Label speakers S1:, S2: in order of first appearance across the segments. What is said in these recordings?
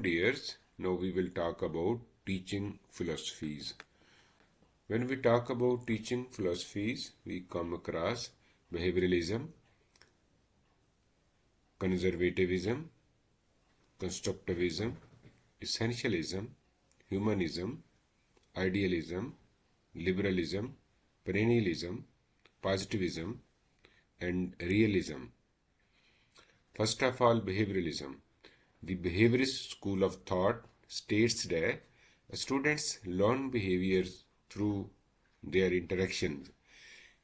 S1: dears, now we will talk about teaching philosophies. When we talk about teaching philosophies, we come across behavioralism, conservatism, constructivism, essentialism, humanism, idealism, liberalism, perennialism, positivism, and realism. First of all, behavioralism. The behaviorist school of thought states that students learn behaviors through their interactions.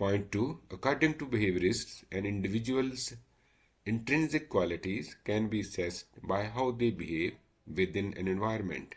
S1: Point 2. According to behaviorists, an individual's intrinsic qualities can be assessed by how they behave within an environment.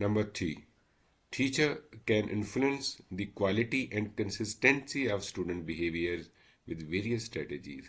S1: Number 3. Teacher can influence the quality and consistency of student behaviors with various strategies.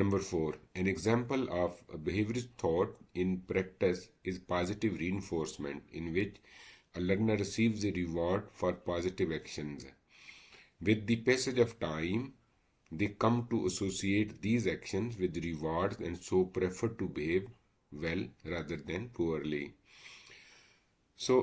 S1: Number 4. An example of behaviorist thought in practice is positive reinforcement, in which a learner receives a reward for positive actions. With the passage of time, they come to associate these actions with rewards and so prefer to behave well rather than poorly. So,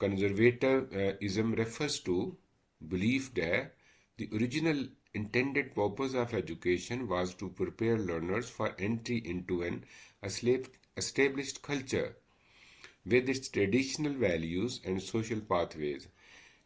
S1: conservatism refers to belief that the original intended purpose of education was to prepare learners for entry into an established culture with its traditional values and social pathways.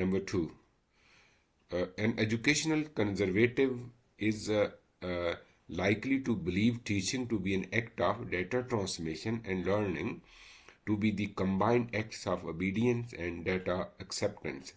S1: Number 2. An educational conservative is likely to believe teaching to be an act of data transmission and learning to be the combined acts of obedience and data acceptance.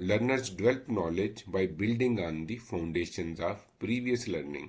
S1: learners develop knowledge by building on the foundations of previous learning.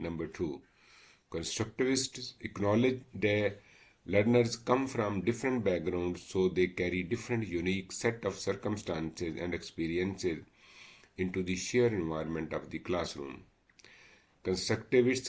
S1: Number 2. Constructivists acknowledge that learners come from different backgrounds, so they carry different unique set of circumstances and experiences into the shared environment of the classroom. Constructivists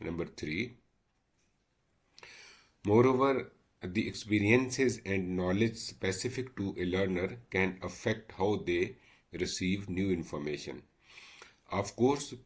S1: Number 3. Moreover, the experiences and knowledge specific to a learner can affect how they receive new information. Of course,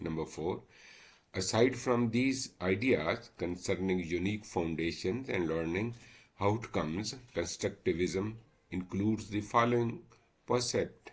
S1: Number 4. Aside from these ideas concerning unique foundations and learning outcomes, constructivism includes the following percept.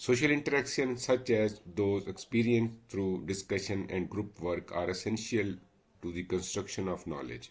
S1: Social interactions such as those experienced through discussion and group work are essential to the construction of knowledge.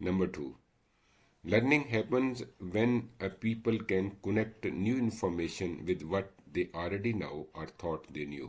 S1: Number 2. Learning happens when a people can connect new information with what they already know or thought they knew.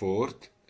S1: 4th,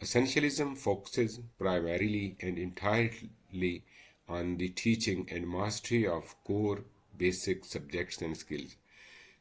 S1: Essentialism focuses primarily and entirely on the teaching and mastery of core basic subjects and skills.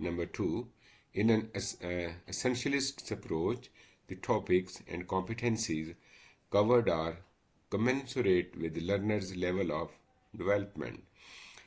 S1: Number 2. In an essentialist approach, the topics and competencies covered are commensurate with the learner's level of development.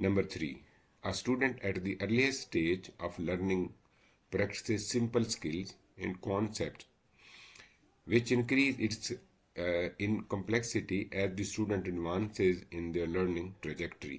S1: Number 3. A student at the earliest stage of learning practices simple skills and concepts which increase its in complexity as the student advances in their learning trajectory.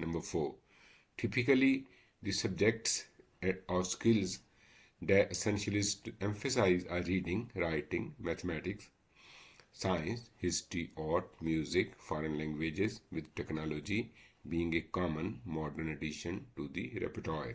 S1: Number 4. Typically, the subjects or skills that essentialists emphasize are reading, writing, mathematics, science, history, art, music, foreign languages, with technology being a common modern addition to the repertoire.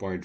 S1: Point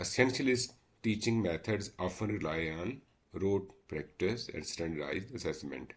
S1: essentialist teaching methods often rely on rote practice and standardized assessment.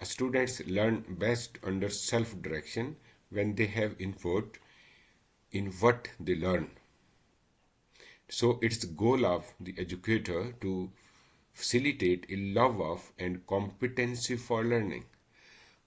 S1: students learn best under self-direction when they have input in what they learn. So it's the goal of the educator to facilitate a love of and competency for learning.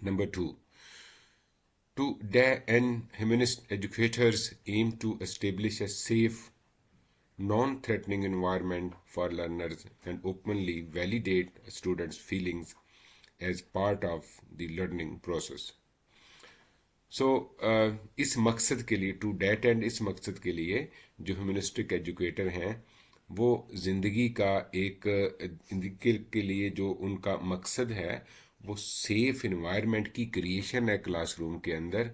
S1: Number 2. Today and humanist educators aim to establish a safe, non-threatening environment for learners and openly validate students' feelings as part of the learning process. سو اس مقصد کے لیے to that and اس مقصد کے لیے جو humanistic educator ہیں وہ زندگی کا ایک زندگی کے لیے جو ان کا مقصد ہے وہ سیف انوائرمنٹ کی کریشن ہے کلاس روم کے اندر،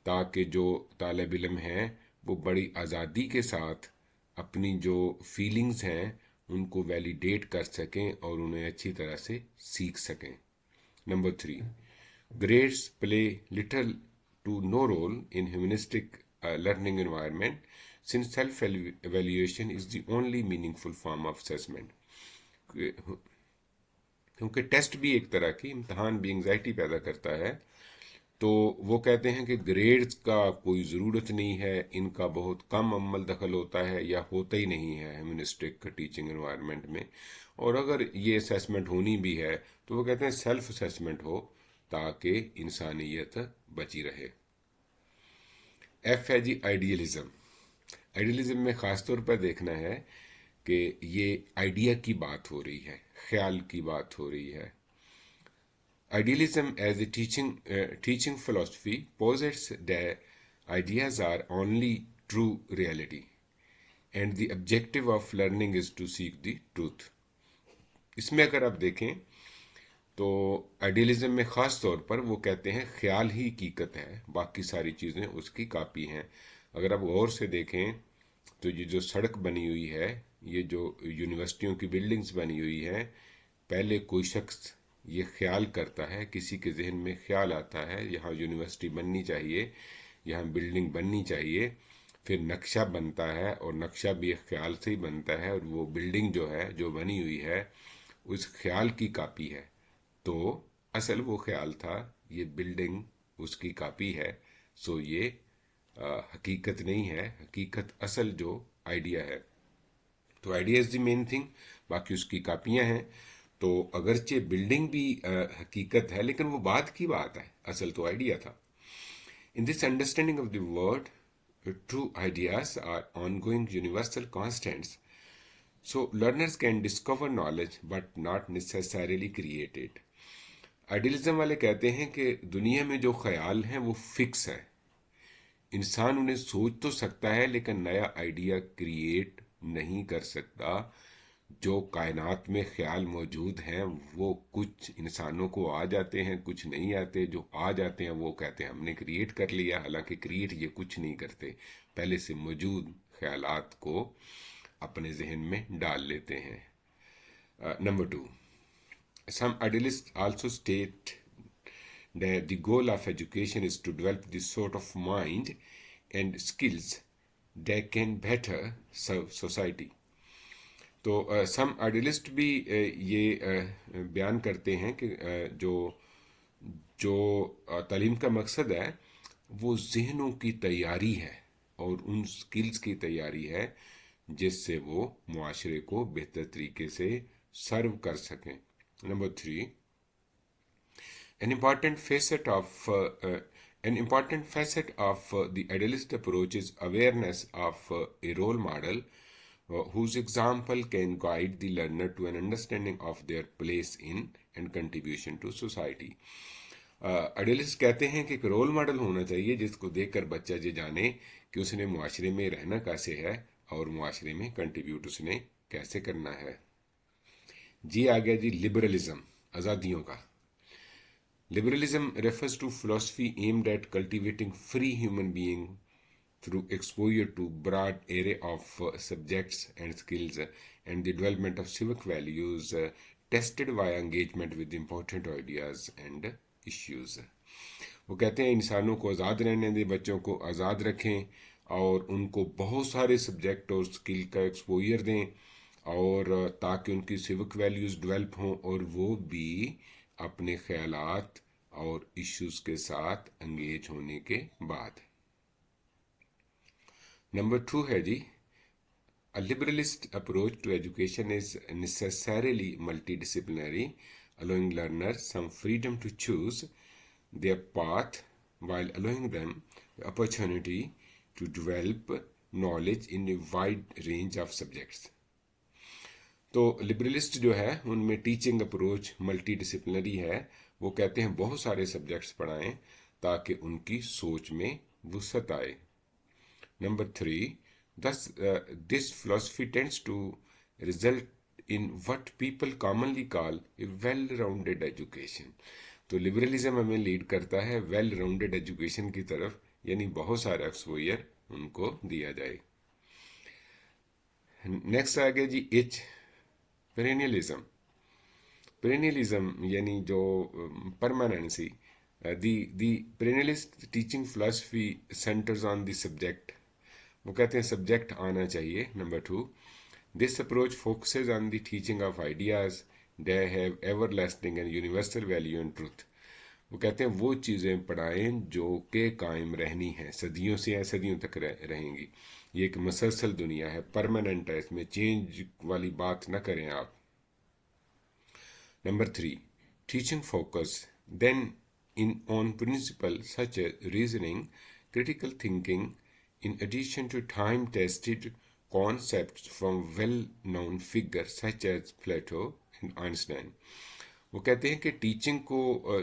S1: تاکہ جو طالب علم ہیں وہ بڑی آزادی کے ساتھ اپنی جو فیلنگز ہیں ان کو ویلیڈیٹ کر سکیں اور انہیں اچھی طرح سے سیکھ سکیں۔ Number 3، grades play little to no role in humanistic learning environment since self-evaluation is the only meaningful form of assessment۔ کیونکہ ٹیسٹ بھی ایک طرح کی امتحان بھی انگزائٹی پیدا کرتا ہے، تو وہ کہتے ہیں کہ گریڈز کا کوئی ضرورت نہیں ہے، ان کا بہت کم عمل دخل ہوتا ہے یا ہوتا ہی نہیں ہے ہیومنسٹک ٹیچنگ انوائرمنٹ میں، اور اگر یہ اسیسمنٹ ہونی بھی ہے تو وہ کہتے ہیں سیلف اسیسمنٹ ہو تاکہ انسانیت بچی رہے۔ ایف ہے جی آئیڈیلزم۔ آئیڈیلزم میں خاص طور پر دیکھنا ہے کہ یہ آئیڈیا کی بات ہو رہی ہے، خیال کی بات ہو رہی ہے۔ Idealism as a teaching philosophy posits that ideas are only true reality, and the objective of learning is to seek the truth۔ اس میں اگر آپ دیکھیں تو آئیڈیلزم میں خاص طور پر وہ کہتے ہیں خیال ہی حقیقت ہے، باقی ساری چیزیں اس کی کاپی ہیں۔ اگر آپ غور سے دیکھیں تو یہ جو سڑک بنی ہوئی ہے، یہ جو یونیورسٹیوں کی بلڈنگز بنی ہوئی ہیں، پہلے کوئی شخص یہ خیال کرتا ہے، کسی کے ذہن میں خیال آتا ہے یہاں یونیورسٹی بننی چاہیے، یہاں بلڈنگ بننی چاہیے، پھر نقشہ بنتا ہے اور نقشہ بھی ایک خیال سے ہی بنتا ہے، اور وہ بلڈنگ جو ہے جو بنی ہوئی ہے اس خیال کی کاپی ہے، تو اصل وہ خیال تھا، یہ بلڈنگ اس کی کاپی ہے۔ سو یہ حقیقت نہیں ہے، حقیقت اصل جو آئیڈیا ہے، تو idea is the main thing, باقی اس کی کاپیاں ہیں۔ تو اگرچہ بلڈنگ بھی حقیقت ہے لیکن وہ بات کی بات ہے، اصل تو آئیڈیا تھا۔ In this understanding of the word true ideas are on going universal constants, so learners can discover knowledge but not necessarily create it. Idealism والے کہتے ہیں کہ دنیا میں جو خیال ہیں وہ فکس ہے، انسان انہیں سوچ تو سکتا ہے لیکن نیا آئیڈیا کریٹ نہیں کر سکتا۔ جو کائنات میں خیال موجود ہیں وہ کچھ انسانوں کو آ جاتے ہیں، کچھ نہیں آتے، جو آ جاتے ہیں وہ کہتے ہیں ہم نے کریٹ کر لیا، حالانکہ کریٹ یہ کچھ نہیں کرتے، پہلے سے موجود خیالات کو اپنے ذہن میں ڈال لیتے ہیں۔ Number 2، some idealists also state that the goal of education is to develop the sort of mind and skills that can better serve society۔ تو سم آئیڈیلسٹ بھی یہ بیان کرتے ہیں کہ جو تعلیم کا مقصد ہے وہ ذہنوں کی تیاری ہے اور ان سکلز کی تیاری ہے جس سے وہ معاشرے کو بہتر طریقے سے سرو کر سکیں۔ Number 3، an important facet of the idealist approach is awareness of a role model whose example can guide the learner to an understanding of their place in and contribution to society۔ Idealist کہتے ہیں کہ ایک role model ہونا چاہیے جس کو دیکھ کر بچہ یہ جانے کہ اس نے معاشرے میں رہنا کیسے ہے اور معاشرے میں کنٹریبیوٹ اس نے کیسے کرنا ہے۔ جی آ گیا جی لبرلزم، آزادیوں کا۔ Liberalism refers to philosophy aimed at cultivating free human being through exposure to broad array of subjects and skills and the development of civic values tested via engagement with important ideas and issues۔ وہ کہتے ہیں انسانوں کو آزاد رہنے دیں، بچوں کو آزاد رکھیں اور ان کو بہت سارے سبجیکٹ اور اسکل کا ایکسپوئر دیں، اور تاکہ ان کی سیوک ویلیوز ڈیولپ ہوں اور وہ بھی اپنے خیالات اور ایشوز کے ساتھ انگیج ہونے کے بعد۔ نمبر 2 ہے جی A liberalist approach to education is necessarily multidisciplinary, allowing learners some freedom to choose their path while allowing them the opportunity to develop knowledge in a wide range of subjects۔ تو لبرلسٹ جو ہے ان میں teaching approach multi disciplinary ہے، وہ کہتے ہیں بہت سارے سبجیکٹس پڑھائیں تاکہ ان کی سوچ میں وسعت آئے. Number 3, thus this philosophy tends to result in what people commonly call a well-rounded education. تو لبرلزم ہمیں لیڈ کرتا ہے ویل راؤنڈیڈ ایجوکیشن کی طرف، یعنی بہت سارا ایکسپوئر ان کو دیا جائے. نیکسٹ آ گیا جی ایچ، پیرینیلزم. پیرینیلزم یعنی جو permanency. The perennialist teaching philosophy centers on the subject. وہ کہتے ہیں سبجیکٹ آنا چاہیے. Number 2، this approach focuses on the teaching of ideas they have everlasting and universal value and truth. وہ کہتے ہیں وہ چیزیں پڑھائیں جو کہ قائم رہنی ہیں، صدیوں سے ہیں، صدیوں تک رہیں گی. یہ ایک مسلسل دنیا ہے، پرماننٹ ہے، اس میں چینج والی بات نہ کریں آپ. Number 3، teaching focus then on principles such as reasoning, critical thinking, in addition to time-tested concepts from well-known figures such as Plato and Einstein. وہ کہتے ہیں کہ ٹیچنگ کو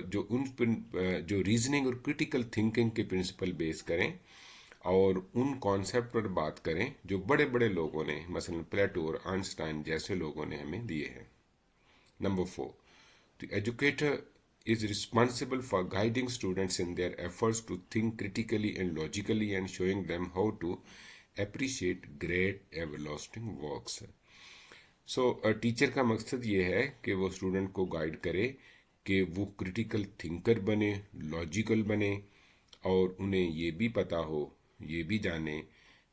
S1: جو ریزننگ اور کریٹیکل تھنکنگ کے پرنسپل بیس کریں اور ان کانسیپٹ پر بات کریں جو بڑے بڑے لوگوں نے، مثلا پلیٹو اور آئنسٹائن جیسے لوگوں نے ہمیں دیے ہیں. Number 4, the educator is responsible for guiding students in their efforts to think critically and logically and showing them how to appreciate great everlasting works. So teacher کا مقصد یہ ہے کہ وہ اسٹوڈنٹ کو گائیڈ کرے کہ وہ کرٹیکل تھنکر بنے، لاجیکل بنے، اور انہیں یہ بھی پتہ ہو، یہ بھی جانے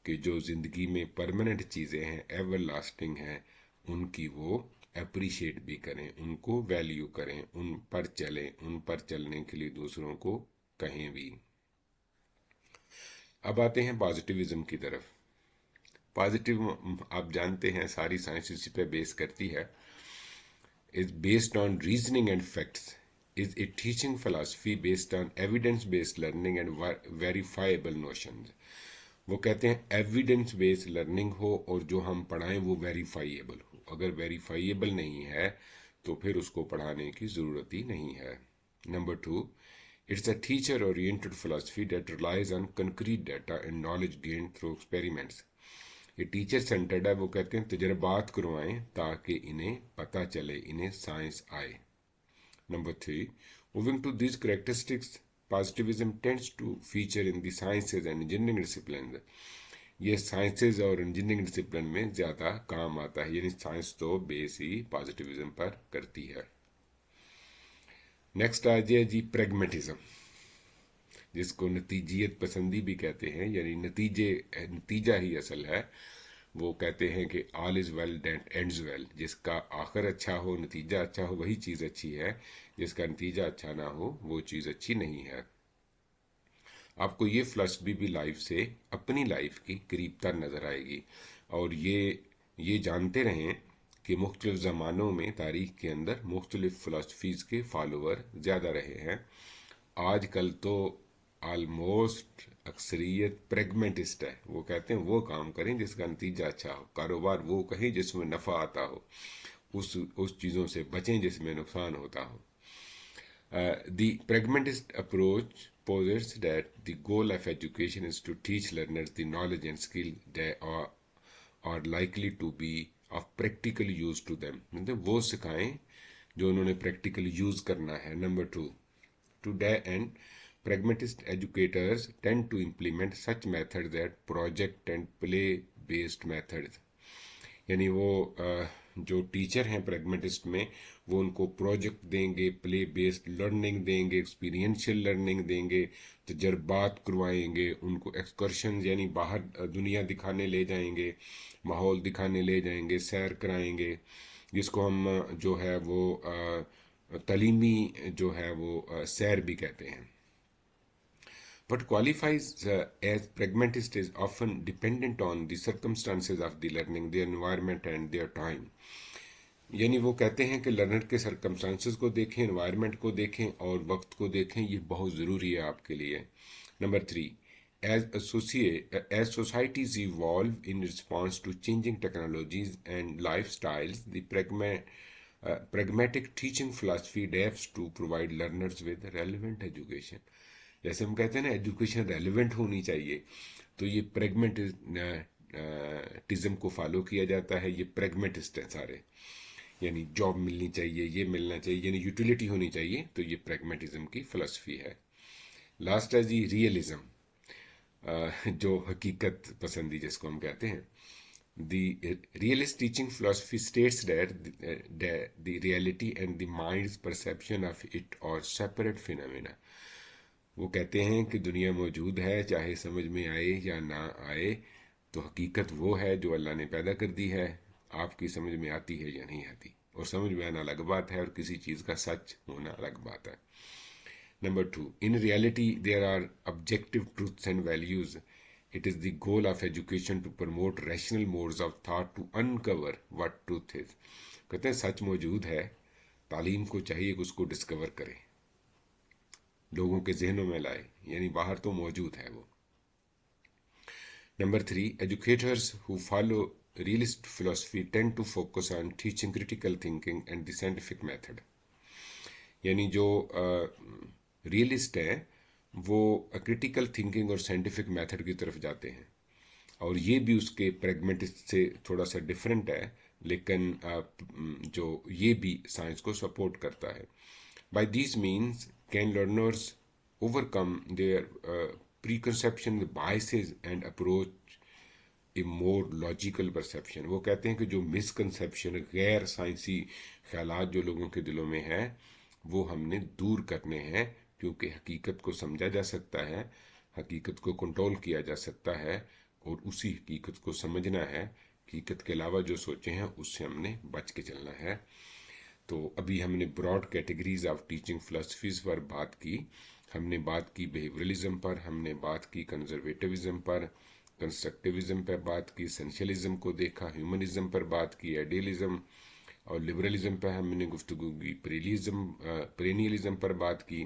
S1: کہ جو زندگی میں پرماننٹ چیزیں ہیں، ایور لاسٹنگ ہیں، ان کی وہ اپریشیٹ بھی کریں، ان کو ویلیو کریں، ان پر چلیں، ان پر چلنے کے لیے دوسروں کو کہیں بھی. اب آتے ہیں پازیٹیوزم کی طرف. پازیٹیو آپ جانتے ہیں ساری سائنس اسی پہ بیس کرتی ہے. Is based on reasoning and facts, is a teaching philosophy based on evidence based learning and verifiable notions. وہ کہتے ہیں ایویڈنس بیسڈ لرننگ ہو اور جو ہم پڑھائیں وہ ویریفائیبل ہو. اگر ویریفائیبل نہیں ہے تو پھر اس کو پڑھانے کی ضرورت ہی نہیں ہے. Number 2، it's a teacher oriented philosophy that realise on concrete data and knowledge gain through experiments. یہ ٹیچر سینٹرڈ ہے. وہ کہتے ہیں تجربات کروائیں تاکہ انہیں پتہ چلے، انہیں سائنس آئے. Number 3، moving to these characteristics positivism tends to feature in the sciences and engineering disciplines. یہ سائنسز اور انجینئرنگ ڈسپلن میں زیادہ کام آتا ہے، یعنی سائنس تو بیس ہی پازیٹیوزم پر کرتی ہے. نیکسٹ آ جائے جی پریگمیٹزم، جس کو نتیجیت پسندی بھی کہتے ہیں، یعنی نتیجہ ہی اصل ہے. وہ کہتے ہیں کہ آل از ویل دیٹ اینڈز ویل. جس کا آخر اچھا ہو، نتیجہ اچھا ہو، وہی چیز اچھی ہے. جس کا نتیجہ اچھا نہ ہو وہ چیز اچھی نہیں ہے. آپ کو یہ فلسفی بھی لائف سے، اپنی لائف کی قریب تر نظر آئے گی. اور یہ جانتے رہیں کہ مختلف زمانوں میں تاریخ کے اندر مختلف فلسفیز کے فالوور زیادہ رہے ہیں. آج کل تو آلموسٹ اکثریت پریگمیٹسٹ ہے. وہ کہتے ہیں وہ کام کریں جس کا نتیجہ اچھا ہو، کاروبار وہ کہیں جس میں نفع آتا ہو، اس چیزوں سے بچیں جس میں نقصان ہوتا ہو. The pragmatist approach posits that the goal of education is to teach learners the knowledge and skill that are likely to be of practical use to them. مطلب وہ سکھائیں جو انہوں نے پریکٹیکل یوز کرنا ہے. Number 2، to that end pragmatist educators tend to implement such methods that project and play based methods. یعنی وہ جو ٹیچر ہیں پریگمیٹسٹ میں، وہ ان کو پروجیکٹ دیں گے، پلے بیسڈ لرننگ دیں گے، ایکسپیرینشیل لرننگ دیں گے، تجربات کروائیں گے، ان کو ایکسکرشنز یعنی باہر دنیا دکھانے لے جائیں گے، ماحول دکھانے لے جائیں گے، سیر کرائیں گے، جس کو ہم جو ہے وہ تعلیمی جو ہے وہ سیر بھی کہتے ہیں. What qualifies as pragmatist is often dependent on the circumstances of the learning, their environment and their time. یعنی وہ کہتے ہیں کہ لرنر کے سرکمسٹانسز کو دیکھیں، انوائرمنٹ کو دیکھیں اور وقت کو دیکھیں. یہ بہت ضروری ہے آپ کے لیے. Number 3، as societies evolve in response to changing technologies and lifestyles, the pragmatic teaching philosophy adapts to provide learners with relevant education. جیسے ہم کہتے ہیں نا ایجوکیشن ریلیونٹ ہونی چاہیے، تو یہ پریگمیٹزم کو فالو کیا جاتا ہے. یہ پریگمیٹسٹ ہیں سارے، یعنی جاب ملنی چاہیے، یہ ملنا چاہیے، یعنی یوٹیلیٹی ہونی چاہیے. تو یہ پریگمیٹزم کی فلسفی ہے. لاسٹ ہے جی ریئلزم، جو حقیقت پسندی جس کو ہم کہتے ہیں. The realist teaching philosophy states that the reality and the mind's perception of it are separate phenomena. وہ کہتے ہیں کہ دنیا موجود ہے، چاہے سمجھ میں آئے یا نہ آئے، تو حقیقت وہ ہے جو اللہ نے پیدا کر دی ہے. آپ کی سمجھ میں آتی ہے یا نہیں آتی، اور سمجھ میں آنا الگ بات ہے، اور کسی چیز کا سچ ہونا الگ بات ہے. Number 2, in reality there are objective truths and values. It is the goal of education to promote rational modes of thought to uncover what truth is. کہتے ہیں سچ موجود ہے، تعلیم کو چاہیے کہ اس کو ڈسکور کرے، لوگوں کے ذہنوں میں لائے، یعنی باہر تو موجود ہے وہ. Number 3, educators who follow realist philosophy tend to focus on teaching critical thinking and the scientific method. یعنی جو ریئلسٹ ہیں وہ کرٹیکل تھنکنگ اور سائنٹیفک میتھڈ کی طرف جاتے ہیں، اور یہ بھی اس کے پریگمیٹسٹ سے تھوڑا سا ڈفرینٹ ہے، لیکن جو یہ بھی سائنس کو سپورٹ کرتا ہے. By these means can learners overcome their preconception biases and approach a more logical perception. وہ کہتے ہیں کہ جو مس کنسیپشن، غیر سائنسی خیالات جو لوگوں کے دلوں میں ہیں، وہ ہم نے دور کرنے ہیں، کیونکہ حقیقت کو سمجھا جا سکتا ہے، حقیقت کو کنٹرول کیا جا سکتا ہے، اور اسی حقیقت کو سمجھنا ہے. حقیقت کے علاوہ جو سوچے ہیں اس سے ہم نے بچ کے چلنا ہے. تو ابھی ہم نے براڈ کیٹیگریز آف ٹیچنگ فلسفیز پر بات کی. ہم نے بات کی بیہیورلزم پر، ہم نے بات کی کنزرویٹیوزم پر، کنسٹرکٹیوزم پر بات کی، سینشلزم کو دیکھا، ہیومنزم پر بات کی، آئیڈیلزم اور لبرلزم پر ہم نے گفتگو کی، پرینیلزم پر بات کی،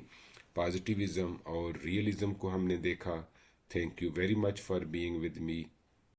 S1: پازیٹیوزم اور ریئلزم کو ہم نے دیکھا. Thank you very much for being with me.